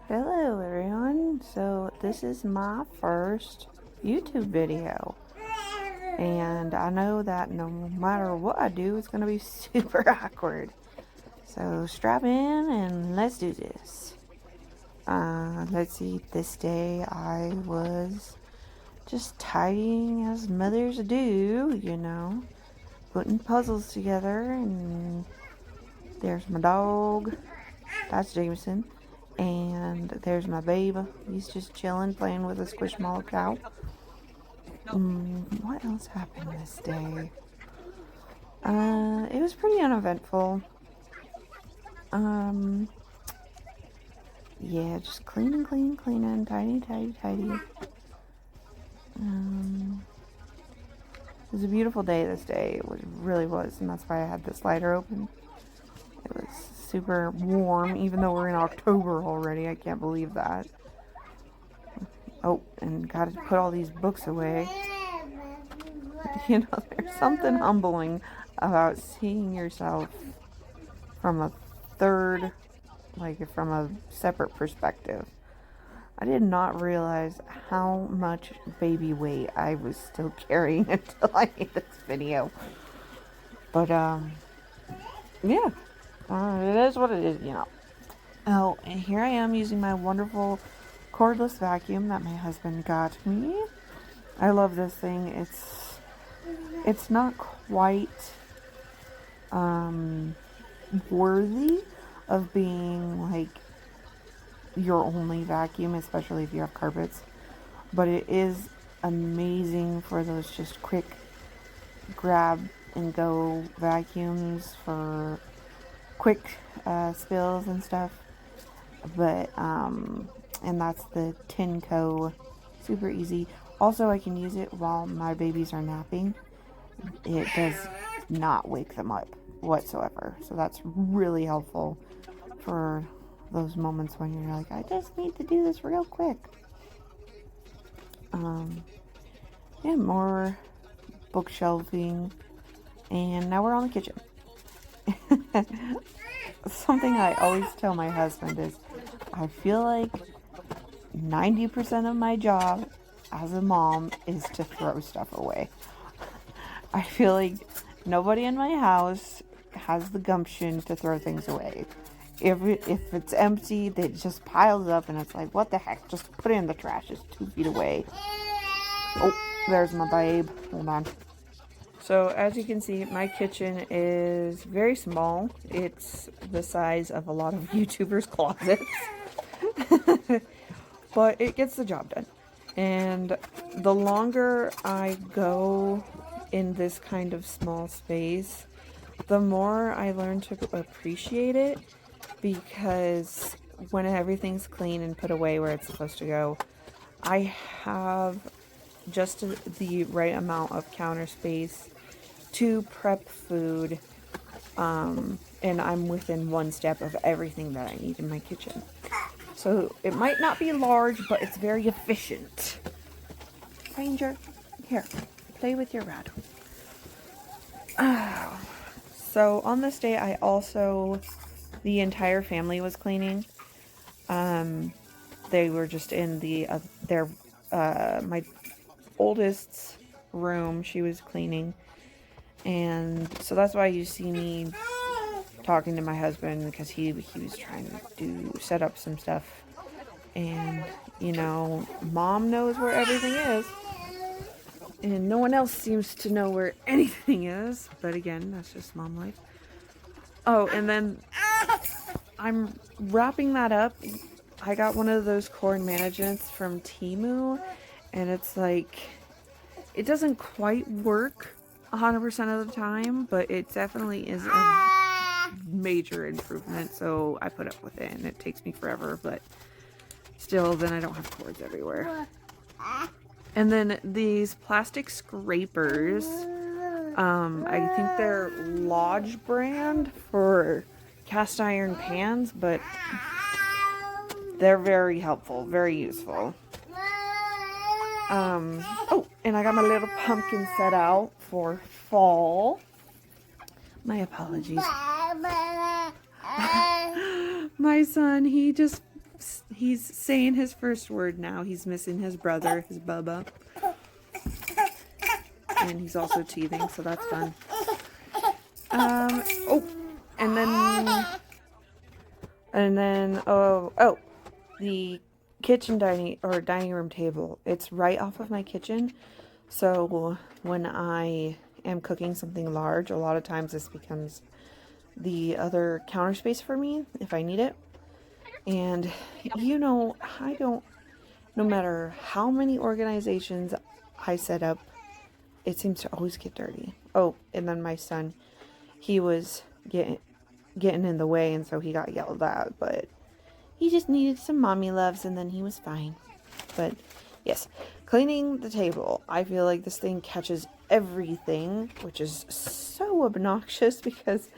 Hello everyone, so this is my first YouTube video, and I know that no matter what I do, it's going to be super awkward, so strap in and let's do this. Let's see, this day I was just tidying as mothers do, putting puzzles together, and there's my dog, that's Jameson. And there's my babe. He's just chilling, playing with a Squishmallow cow. What else happened this day? It was pretty uneventful. Yeah, just cleaning, tidy. It was a beautiful day this day. It really was, and that's why I had the slider open. It was super warm, even though we're in October already. I can't believe that. Oh, and got to put all these books away. There's something humbling about seeing yourself from a from a separate perspective. I did not realize how much baby weight I was still carrying until I made this video. But, yeah. It is what it is, Oh, and here I am using my wonderful cordless vacuum that my husband got me. I love this thing. It's not quite worthy of being like your only vacuum, especially if you have carpets, but it is amazing for those just quick grab and go vacuums for quick spills and stuff. But and that's the Tinco, super easy. Also, I can use it while my babies are napping. It does not wake them up whatsoever, so that's really helpful for those moments when you're like, I just need to do this real quick. Yeah, more bookshelving, and now we're on the kitchen. Something I always tell my husband is, I feel like 90% of my job as a mom is to throw stuff away. I feel like nobody in my house has the gumption to throw things away. If it's empty, it just piles up, and it's like, what the heck? Just put it in the trash. It's 2 feet away. Oh, there's my babe. Hold on. So as you can see, my kitchen is very small. It's the size of a lot of YouTubers' closets. But it gets the job done. And the longer I go in this kind of small space, the more I learn to appreciate it, because when everything's clean and put away where it's supposed to go, I have just the right amount of counter space to prep food, and I'm within one step of everything that I need in my kitchen. So it might not be large, but it's very efficient. Ranger, here, play with your rat. So on this day, the entire family was cleaning. They were just in my oldest's room. She was cleaning, and so that's why you see me talking to my husband, because he was trying to set up some stuff, and mom knows where everything is, and no one else seems to know where anything is, but again, that's just mom life. Oh, and then I'm wrapping that up. I got one of those cord managements from Temu, and it's like, it doesn't quite work 100% of the time, but it definitely is a major improvement, so I put up with it, and it takes me forever, but still, then I don't have cords everywhere. And then these plastic scrapers, I think they're Lodge brand for cast iron pans, but they're very helpful, very useful. Oh, and I got my little pumpkin set out for fall. My apologies. My son, he just he's saying his first word now. He's missing his brother, his Bubba. And he's also teething, so that's fun. Oh, and then, the kitchen dining room table. It's right off of my kitchen. So when I am cooking something large, a lot of times this becomes the other counter space for me if I need it. And no matter how many organizations I set up, it seems to always get dirty. Oh, and then my son, he was getting in the way, and so he got yelled at, but he just needed some mommy loves, and then he was fine. But yes, cleaning the table. I feel like this thing catches everything, which is so obnoxious because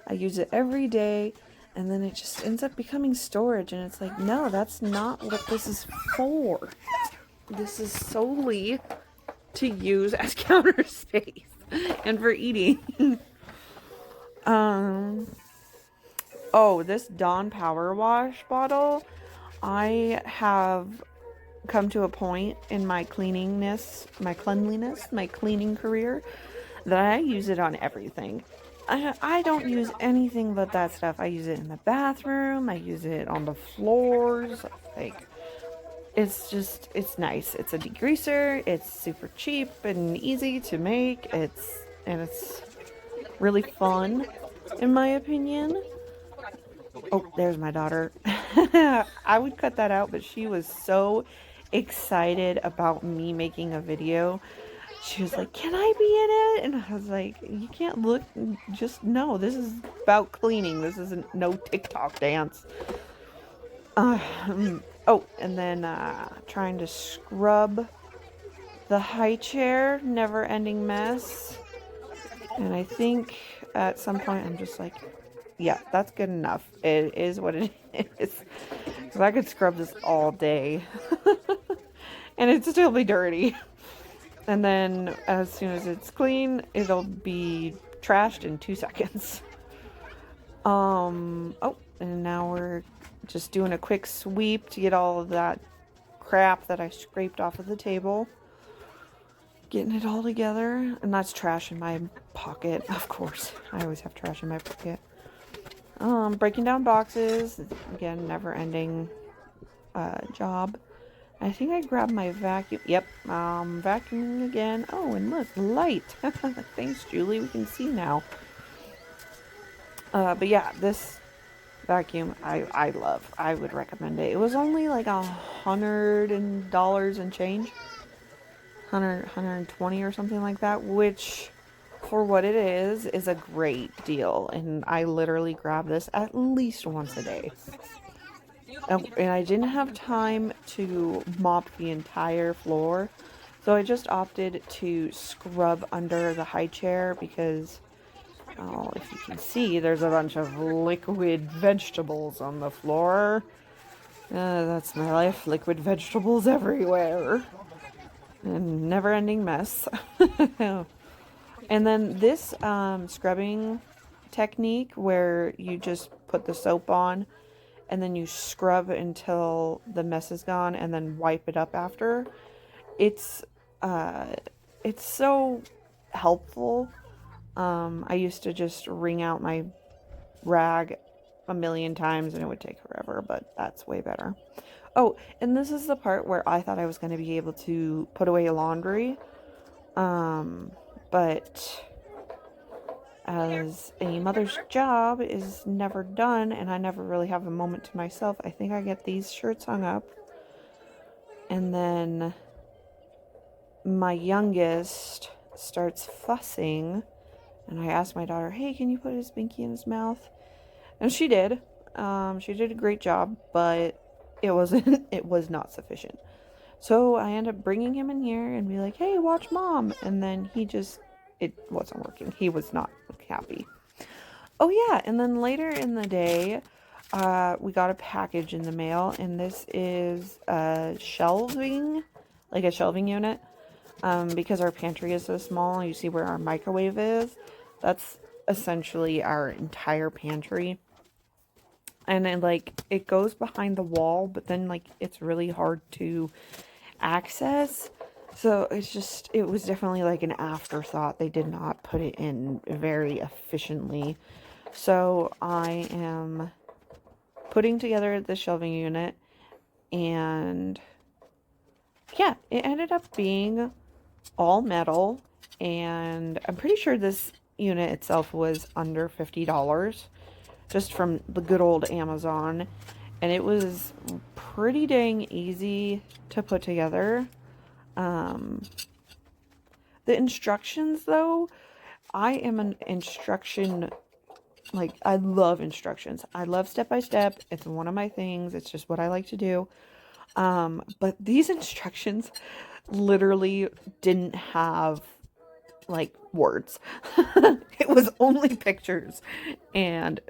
I use it every day, and then it just ends up becoming storage, and it's like, no, that's not what this is for. This is solely to use as counter space and for eating. Oh, this Dawn Power Wash bottle, I have come to a point in my cleaning career that I use it on everything. I don't use anything but that stuff. I use it in the bathroom. I use it on the floors. Like, it's nice. It's a degreaser. It's super cheap and easy to make. It's really fun, in my opinion. Oh, there's my daughter. I would cut that out, but she was so excited about me making a video. She was like, "Can I be in it?" And I was like, "You can't look, just no, this is about cleaning. This isn't no TikTok dance." Oh, and then trying to scrub the high chair, never ending mess. And I think at some point I'm just like, yeah, that's good enough. It is what it is. So I could scrub this all day. And it'd still be dirty. And then as soon as it's clean, it'll be trashed in 2 seconds. Oh, and now we're just doing a quick sweep to get all of that crap that I scraped off of the table. Getting it all together. And that's trash in my pocket, of course. I always have trash in my pocket. Breaking down boxes. Again, never ending job. I think I grabbed my vacuum. Yep, vacuuming again. Oh, and look, light. Thanks, Julie. We can see now. But yeah, this vacuum I love. I would recommend it. It was only like $100 and change. 120 or something like that, which for what it is a great deal. And I literally grab this at least once a day. And I didn't have time to mop the entire floor, so I just opted to scrub under the high chair because, oh, if you can see, there's a bunch of liquid vegetables on the floor. That's my life, liquid vegetables everywhere. And never-ending mess. And then this scrubbing technique where you just put the soap on and then you scrub until the mess is gone and then wipe it up after. It's so helpful. I used to just wring out my rag a million times and it would take forever, but that's way better. Oh, and this is the part where I thought I was going to be able to put away laundry. But as a mother's job is never done and I never really have a moment to myself, I think I get these shirts hung up. And then my youngest starts fussing and I asked my daughter, "Hey, can you put his binky in his mouth?" And she did. She did a great job, but it was not sufficient. So I ended up bringing him in here and be like, "Hey, watch mom." And then it wasn't working. He was not happy. Oh yeah, and then later in the day, we got a package in the mail, and this is a shelving unit. Because our pantry is so small, you see where our microwave is. That's essentially our entire pantry. and then like it goes behind the wall, but then like it's really hard to access. So it was definitely like an afterthought. They did not put it in very efficiently. So I am putting together the shelving unit, and yeah, it ended up being all metal, and I'm pretty sure this unit itself was under $50 just from the good old Amazon, and it was pretty dang easy to put together. The instructions, though, I am an instruction, like, I love instructions. I love step by step. It's one of my things. It's just what I like to do. But these instructions literally didn't have like words. It was only pictures. And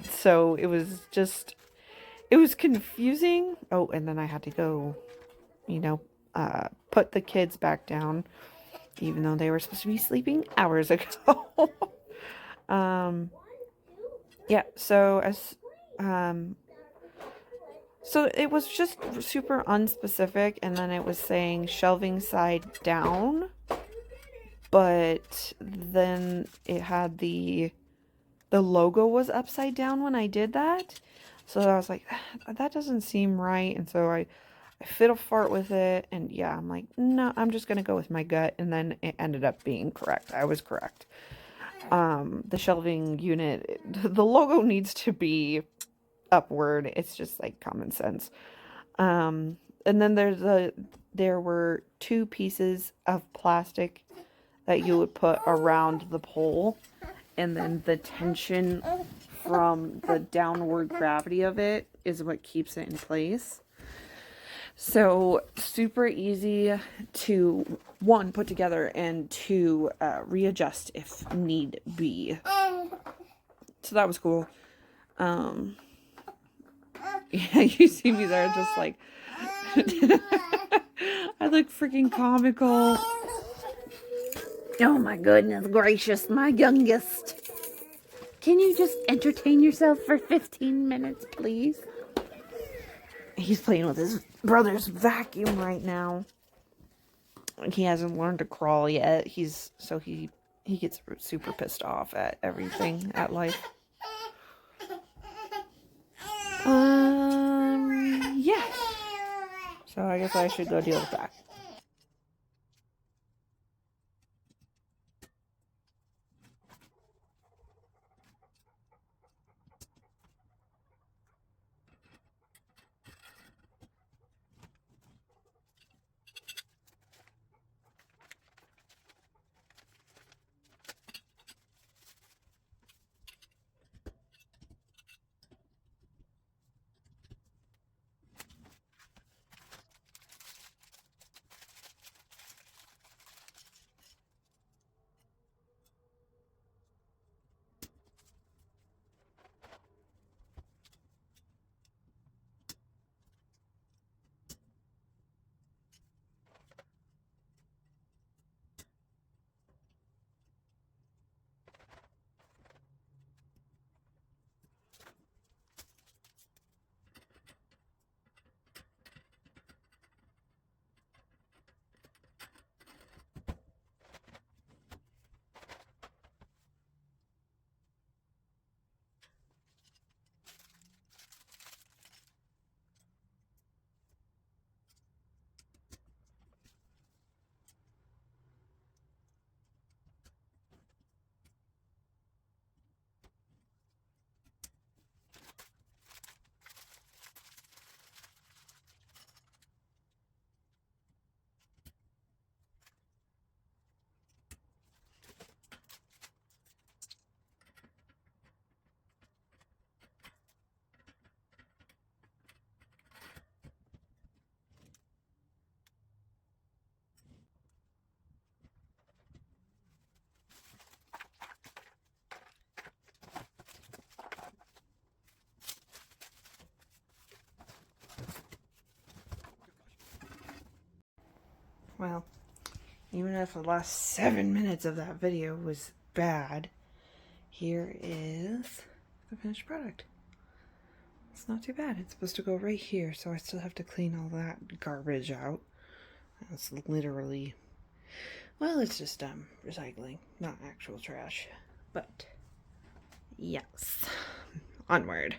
so it was confusing. Oh, and then I had to go, put the kids back down, even though they were supposed to be sleeping hours ago. Yeah, so it was just super unspecific, and then it was saying shelving side down, but then it had the logo was upside down when I did that. So I was like, that doesn't seem right. And so I fiddle fart with it, and yeah, I'm like, no, I'm just gonna go with my gut, and then it ended up being correct. I was correct. The shelving unit, the logo needs to be upward. It's just like common sense. And then there were two pieces of plastic that you would put around the pole, and then the tension from the downward gravity of it is what keeps it in place. So super easy to, one, put together, and two, readjust if need be. So that was cool. Yeah, you see me there just like I look freaking comical. Oh my goodness gracious, my youngest. Can you just entertain yourself for 15 minutes, please? He's playing with his brother's vacuum right now. He hasn't learned to crawl yet. He gets super pissed off at everything at life. Yeah. So I guess I should go deal with that. Well, even if the last 7 minutes of that video was bad, here is the finished product. It's not too bad. It's supposed to go right here, so I still have to clean all that garbage out. It's literally, well, it's just recycling, not actual trash. But yes, onward.